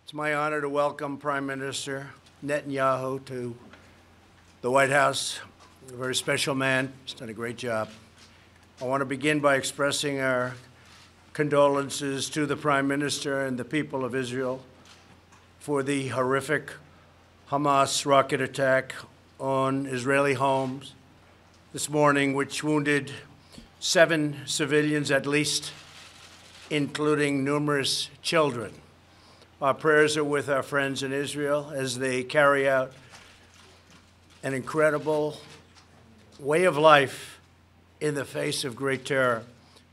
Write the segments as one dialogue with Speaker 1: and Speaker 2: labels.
Speaker 1: It's my honor to welcome Prime Minister Netanyahu to the White House. A very special man. He's done a great job. I want to begin by expressing our condolences to the Prime Minister and the people of Israel for the horrific Hamas rocket attack on Israeli homes this morning, which wounded 7 civilians at least, including numerous children. Our prayers are with our friends in Israel as they carry out an incredible way of life in the face of great terror.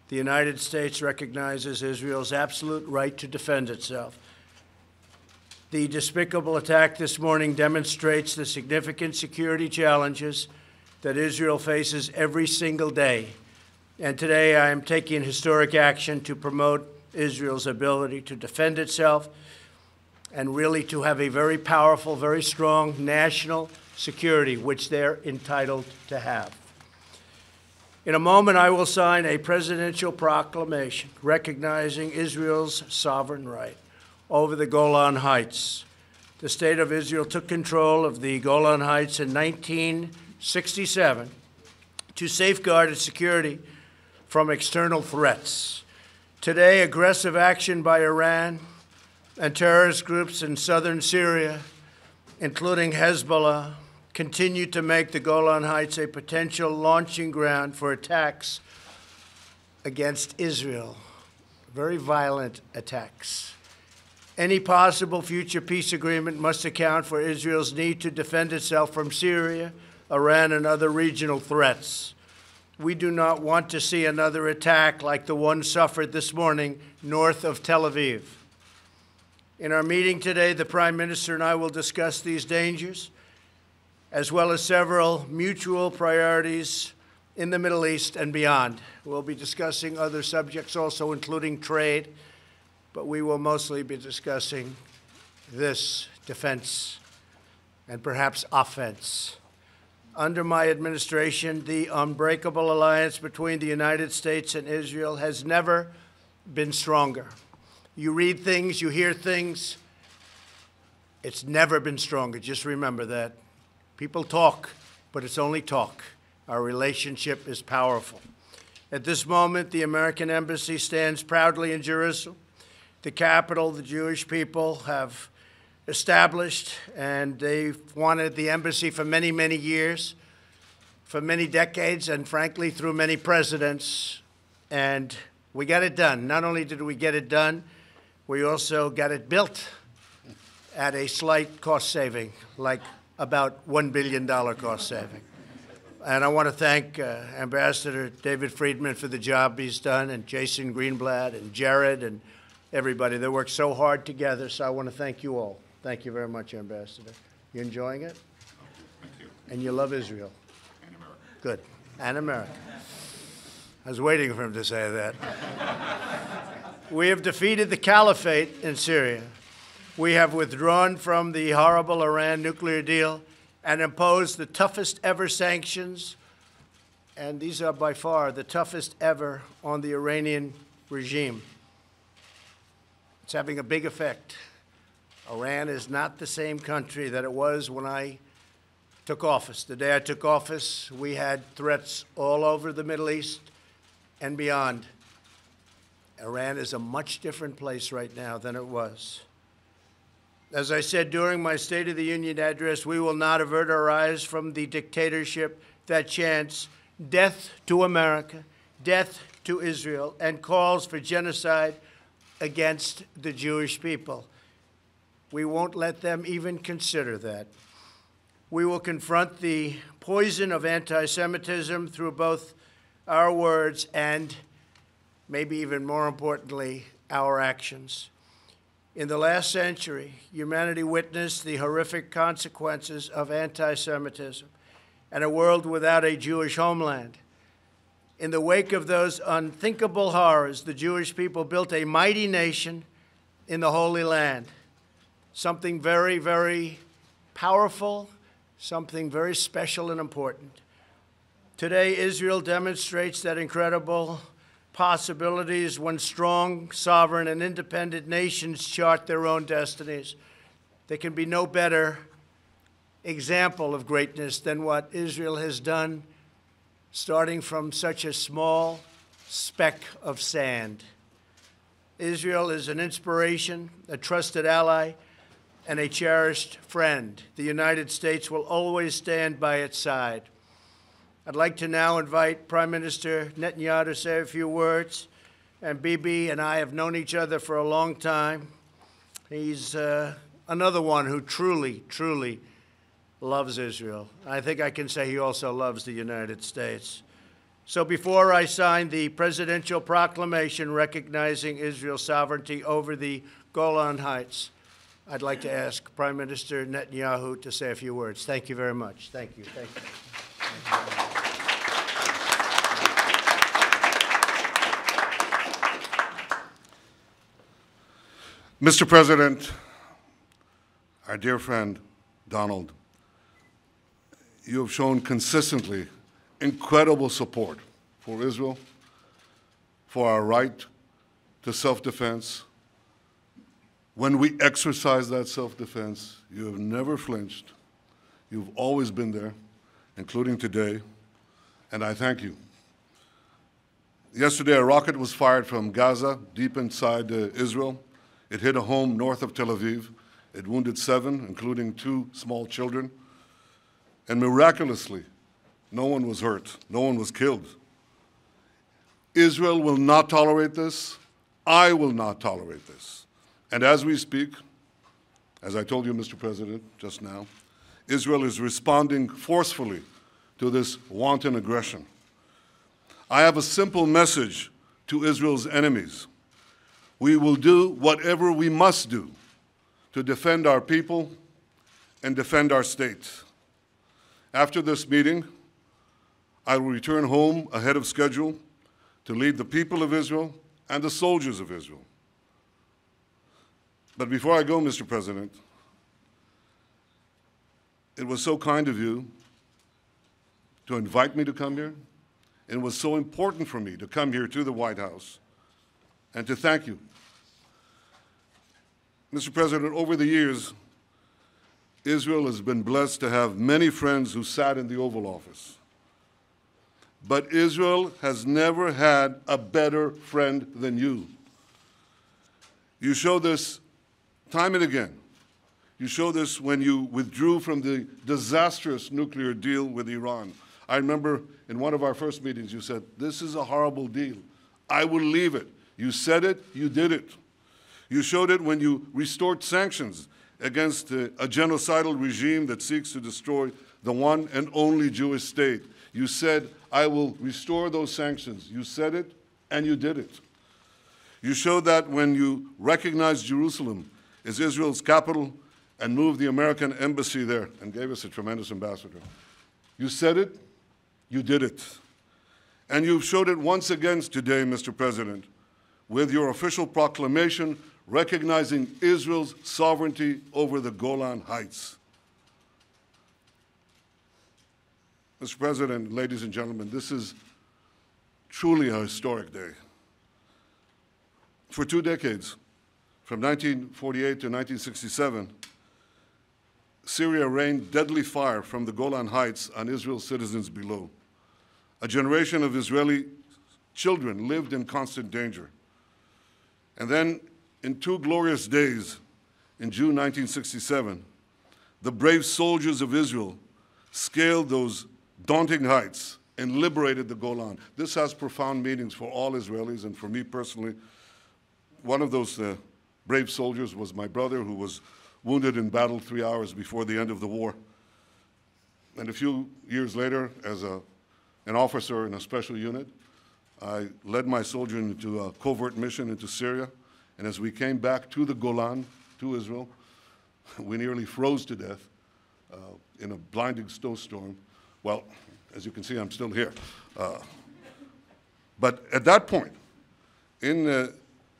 Speaker 1: The United States recognizes Israel's absolute right to defend itself. The despicable attack this morning demonstrates the significant security challenges that Israel faces every single day. And today I am taking historic action to promote Israel's ability to defend itself and really to have a very powerful, very strong national security, which they're entitled to have. In a moment, I will sign a presidential proclamation recognizing Israel's sovereign right over the Golan Heights. The state of Israel took control of the Golan Heights in 1967 to safeguard its security from external threats. Today, aggressive action by Iran and terrorist groups in southern Syria, including Hezbollah, continue to make the Golan Heights a potential launching ground for attacks against Israel, very violent attacks. Any possible future peace agreement must account for Israel's need to defend itself from Syria, Iran, and other regional threats. We do not want to see another attack like the one suffered this morning north of Tel Aviv. In our meeting today, the Prime Minister and I will discuss these dangers, as well as several mutual priorities in the Middle East and beyond. We'll be discussing other subjects also, including trade, but we will mostly be discussing this defense and perhaps offense. Under my administration, the unbreakable alliance between the United States and Israel has never been stronger. You read things, you hear things. It's never been stronger. Just remember that. People talk, but it's only talk. Our relationship is powerful. At this moment, the American Embassy stands proudly in Jerusalem, the capital the Jewish people have established, and they've wanted the embassy for many, many years, for many decades, and frankly, through many presidents. And we got it done. Not only did we get it done, we also got it built at a slight cost saving, like about $1 billion cost saving. And I want to thank Ambassador David Friedman for the job he's done, and Jason Greenblatt and Jared and everybody. They worked so hard together, so I want to thank you all. Thank you very much, Ambassador. You enjoying it?
Speaker 2: Thank you.
Speaker 1: And you love Israel?
Speaker 2: And America.
Speaker 1: Good. And America. I was waiting for him to say that. We have defeated the caliphate in Syria. We have withdrawn from the horrible Iran nuclear deal and imposed the toughest ever sanctions, and these are by far the toughest ever on the Iranian regime. It's having a big effect. Iran is not the same country that it was when I took office. The day I took office, we had threats all over the Middle East and beyond. Iran is a much different place right now than it was. As I said during my State of the Union address, we will not avert our eyes from the dictatorship that chants death to America, death to Israel, and calls for genocide against the Jewish people. We won't let them even consider that. We will confront the poison of anti-Semitism through both our words and, maybe even more importantly, our actions. In the last century, humanity witnessed the horrific consequences of anti-Semitism and a world without a Jewish homeland. In the wake of those unthinkable horrors, the Jewish people built a mighty nation in the Holy Land, something very, very powerful, something very special and important. Today, Israel demonstrates that incredible possibilities when strong, sovereign, and independent nations chart their own destinies. There can be no better example of greatness than what Israel has done, starting from such a small speck of sand. Israel is an inspiration, a trusted ally, and a cherished friend. The United States will always stand by its side. I'd like to now invite Prime Minister Netanyahu to say a few words. And Bibi and I have known each other for a long time. He's another one who truly, truly loves Israel. I think I can say he also loves the United States. So before I sign the presidential proclamation recognizing Israel's sovereignty over the Golan Heights, I'd like to ask Prime Minister Netanyahu to say a few words. Thank you very much. Thank you. Thank you.
Speaker 3: Mr. President, our dear friend Donald, you have shown consistently incredible support for Israel, for our right to self-defense. When we exercise that self-defense, you have never flinched. You've always been there, including today, and I thank you. Yesterday, a rocket was fired from Gaza, deep inside Israel. It hit a home north of Tel Aviv. It wounded 7, including 2 small children. And miraculously, no one was hurt. No one was killed. Israel will not tolerate this. I will not tolerate this. And as we speak, as I told you, Mr. President, just now, Israel is responding forcefully to this wanton aggression. I have a simple message to Israel's enemies. We will do whatever we must do to defend our people and defend our state. After this meeting, I will return home ahead of schedule to lead the people of Israel and the soldiers of Israel. But before I go, Mr. President, it was so kind of you to invite me to come here. It was so important for me to come here to the White House and to thank you. Mr. President, over the years, Israel has been blessed to have many friends who sat in the Oval Office. But Israel has never had a better friend than you. You show this time and again. You show this when you withdrew from the disastrous nuclear deal with Iran. I remember in one of our first meetings you said, "This is a horrible deal. I will leave it." You said it, you did it. You showed it when you restored sanctions against a genocidal regime that seeks to destroy the one and only Jewish state. You said, "I will restore those sanctions." You said it, and you did it. You showed that when you recognized Jerusalem as Israel's capital and moved the American embassy there and gave us a tremendous ambassador. You said it, you did it. And you've showed it once again today, Mr. President, with your official proclamation recognizing Israel's sovereignty over the Golan Heights. Mr. President, ladies and gentlemen, this is truly a historic day. For 2 decades, from 1948 to 1967, Syria rained deadly fire from the Golan Heights on Israel's citizens below. A generation of Israeli children lived in constant danger. And then, in 2 glorious days, in June 1967, the brave soldiers of Israel scaled those daunting heights and liberated the Golan. This has profound meanings for all Israelis and for me personally. One of those brave soldiers was my brother, who was wounded in battle 3 hours before the end of the war. And a few years later, as an officer in a special unit, I led my soldier into a covert mission into Syria. And as we came back to the Golan, to Israel, we nearly froze to death in a blinding snowstorm. Well, as you can see, I'm still here. But at that point, in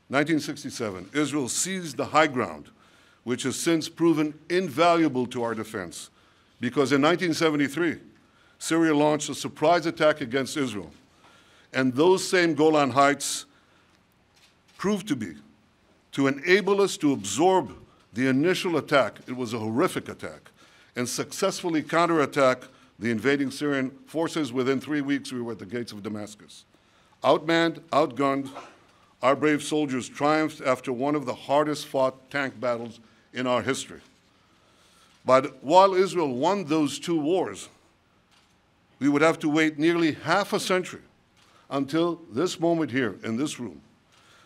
Speaker 3: 1967, Israel seized the high ground, which has since proven invaluable to our defense. Because in 1973, Syria launched a surprise attack against Israel. And those same Golan Heights proved to enable us to absorb the initial attack. It was a horrific attack, and successfully counterattack the invading Syrian forces. Within 3 weeks, we were at the gates of Damascus. Outmanned, outgunned, our brave soldiers triumphed after one of the hardest fought tank battles in our history. But while Israel won those 2 wars, we would have to wait nearly half a century until this moment here in this room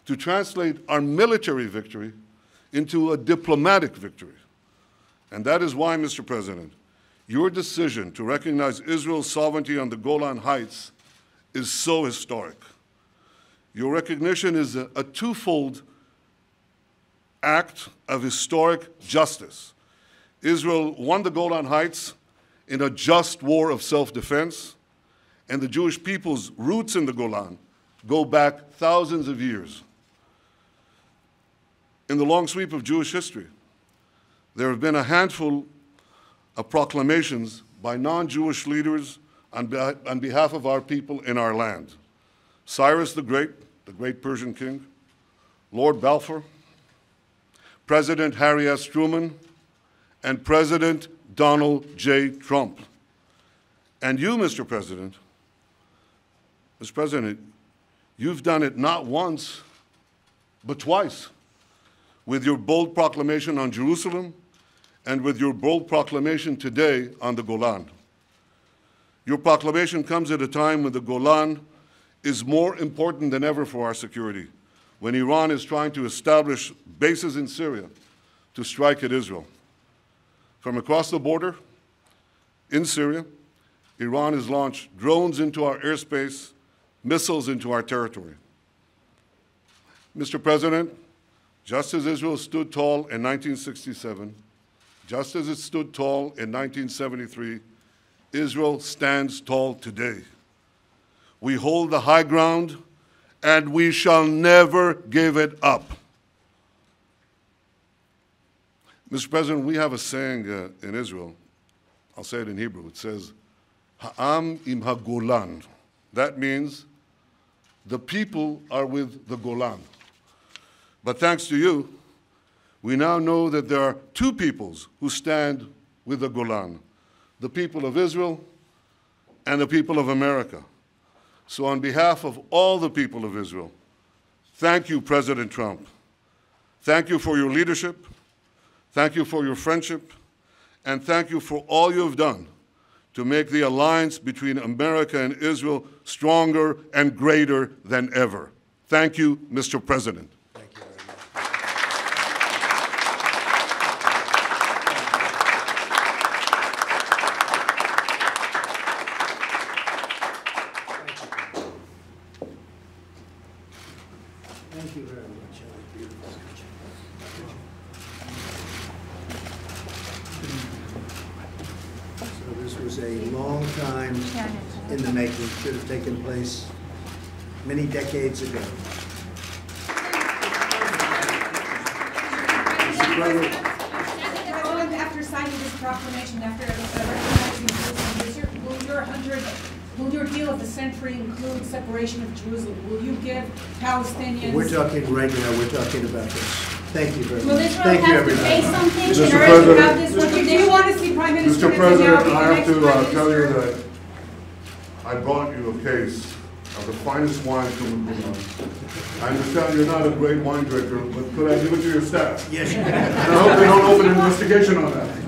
Speaker 3: to translate our military victory into a diplomatic victory. And that is why, Mr. President, your decision to recognize Israel's sovereignty on the Golan Heights is so historic. Your recognition is a twofold act of historic justice. Israel won the Golan Heights in a just war of self-defense, and the Jewish people's roots in the Golan go back thousands of years. In the long sweep of Jewish history, there have been a handful of proclamations by non-Jewish leaders on behalf of our people in our land. Cyrus the Great Persian king, Lord Balfour, President Harry S. Truman, and President Donald J. Trump. And you, Mr. President, you've done it not once, but twice, with your bold proclamation on Jerusalem and with your bold proclamation today on the Golan. Your proclamation comes at a time when the Golan is more important than ever for our security, when Iran is trying to establish bases in Syria to strike at Israel. From across the border in Syria, Iran has launched drones into our airspace, missiles into our territory. Mr. President, just as Israel stood tall in 1967, just as it stood tall in 1973, Israel stands tall today. We hold the high ground, and we shall never give it up. Mr. President, we have a saying in Israel. I'll say it in Hebrew. It says, Ha'am im ha-Golan. That means the people are with the Golan. But thanks to you, we now know that there are 2 peoples who stand with the Golan, the people of Israel and the people of America. So on behalf of all the people of Israel, thank you, President Trump. Thank you for your leadership. Thank you for your friendship. And thank you for all you have done to make the alliance between America and Israel stronger and greater than ever. Thank you, Mr. President.
Speaker 1: Thank you very much. Thank you very much. That was beautiful. So this was a long time in the making. Should have taken place many decades ago. Mr. President,
Speaker 4: After signing this proclamation, after recognizing Jerusalem, will your deal of the century include separation of Jerusalem? Will you give Palestinians?
Speaker 1: we're talking right now, we're talking about this. Thank you very
Speaker 5: Will
Speaker 1: much.
Speaker 5: Israel
Speaker 1: Thank you,
Speaker 5: have to
Speaker 1: everybody.
Speaker 5: pay something
Speaker 3: Mr.
Speaker 5: in order to
Speaker 3: President,
Speaker 5: have this?
Speaker 4: Do you want to see Prime Minister
Speaker 3: Mr. President,
Speaker 4: Netanyahu be the
Speaker 3: I have
Speaker 4: next
Speaker 3: to
Speaker 4: Prime
Speaker 3: tell you
Speaker 4: Minister?
Speaker 3: that I brought you a case of the finest wine from the Golan. I understand you're not a great wine drinker, but could I give it to your staff?
Speaker 1: Yes, you
Speaker 3: And I hope they don't open an investigation on that.